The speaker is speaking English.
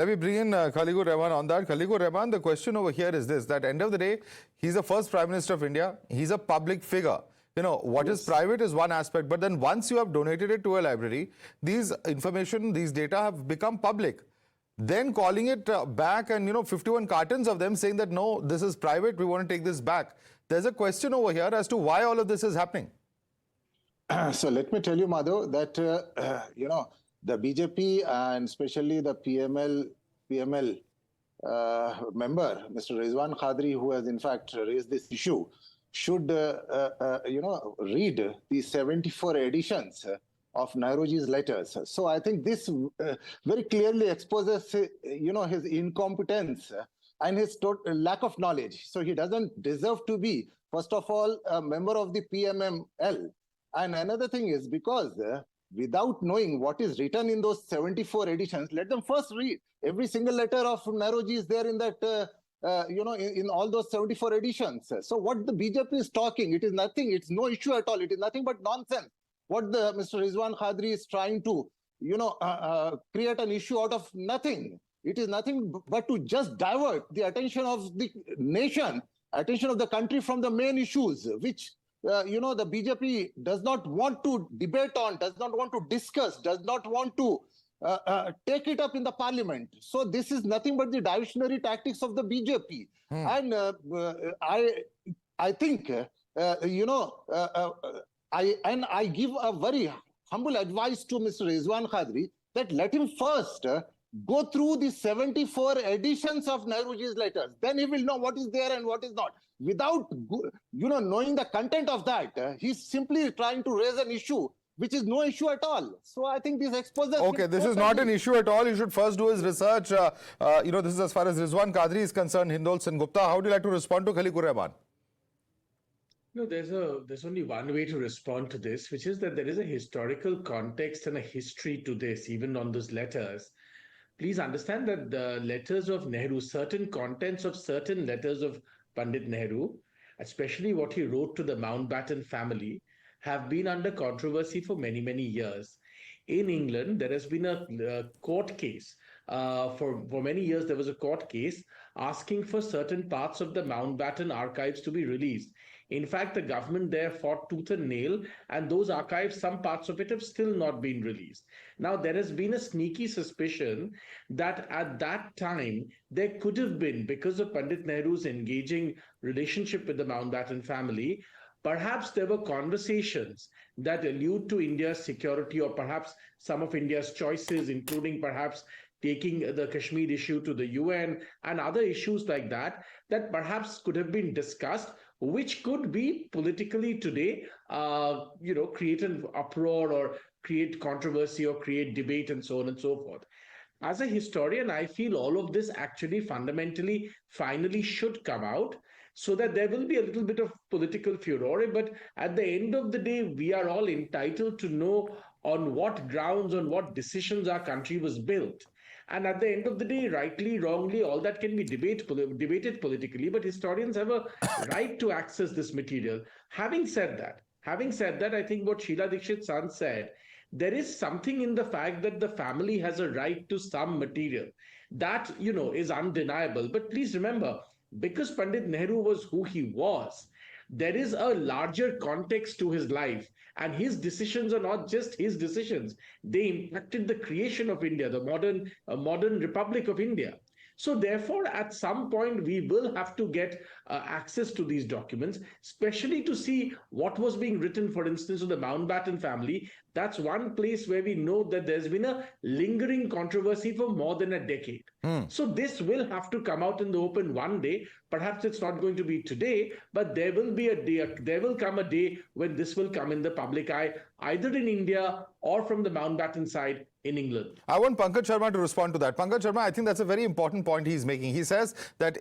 Let me bring in Khaleeq-ur-rahman on that. Khaleeq-ur-rahman, the question over here is this, that end of the day, he's the first Prime Minister of India. He's a public figure. You know, what is private is one aspect, but then once you have donated it to a library, these information, these data have become public. Then calling it back and, 51 cartons of them saying that, no, this is private, we want to take this back. There's a question over here as to why all of this is happening. So let me tell you, Madhav, that, the BJP and especially the PML member, Mr. Rizwan Qadri, who has in fact raised this issue, should, read the 74 editions of Nehruji's letters. So I think this very clearly exposes, his incompetence and his lack of knowledge. So he doesn't deserve to be, first of all, a member of the PML. And another thing is because without knowing what is written in those 74 editions, let them first read. Every single letter of Nehruji is there in that, in all those 74 editions. So what the BJP is talking, it is nothing, it's no issue at all. It is nothing but nonsense. What the Mr. Rizwan Qadri is trying to, create an issue out of nothing. It is nothing but to just divert the attention of the nation, attention of the country from the main issues, which the BJP does not want to debate on, does not want to discuss, does not want to take it up in the parliament. So this is nothing but the diversionary tactics of the BJP. And I think, I give a very humble advice to Mr. Rizwan Qadri that let him first go through the 74 editions of Nehruji's letters. Then he will know what is there and what is not. Without, knowing the content of that, he's simply trying to raise an issue which is no issue at all. So I think this exposes... Okay, this is not an issue at all. You should first do his research. This is as far as Rizwan Qadri is concerned, Hindol Sengupta. How would you like to respond to Khaleeq-ur-rahman? No, there's only one way to respond to this, which is that there is a historical context and a history to this, even on those letters. Please understand that the letters of Nehru, certain contents of certain letters of Pandit Nehru, especially what he wrote to the Mountbatten family, have been under controversy for many, many years. In England, there has been a court case. For many years, there was a court case asking for certain parts of the Mountbatten archives to be released. In fact, the government there fought tooth and nail, and those archives, some parts of it have still not been released. Now, there has been a sneaky suspicion that at that time, there could have been, because of Pandit Nehru's engaging relationship with the Mountbatten family, perhaps there were conversations that allude to India's security or perhaps some of India's choices, including perhaps taking the Kashmir issue to the UN and other issues like that, that perhaps could have been discussed, which could be politically today, create an uproar or create controversy or create debate and so on and so forth. As a historian, I feel all of this actually fundamentally, finally should come out so that there will be a little bit of political furore. But at the end of the day, we are all entitled to know on what grounds, on what decisions our country was built. And at the end of the day, rightly, wrongly, all that can be debated politically, but historians have a right to access this material. Having said that, I think what Sheila Dikshit's son said, there is something in the fact that the family has a right to some material. That, is undeniable. But please remember, because Pandit Nehru was who he was, there is a larger context to his life. And his decisions are not just his decisions. They impacted the creation of India, the modern Republic of India. So therefore, at some point, we will have to get access to these documents, especially to see what was being written, for instance, of the Mountbatten family. That's one place where we know that there's been a lingering controversy for more than a decade. So this will have to come out in the open one day. Perhaps it's not going to be today, but there will be a day, there will come a day when this will come in the public eye, either in India or from the Mountbatten side in England. I want Pankaj Sharma to respond to that. Pankaj Sharma, I think that's a very important point he's making. He says that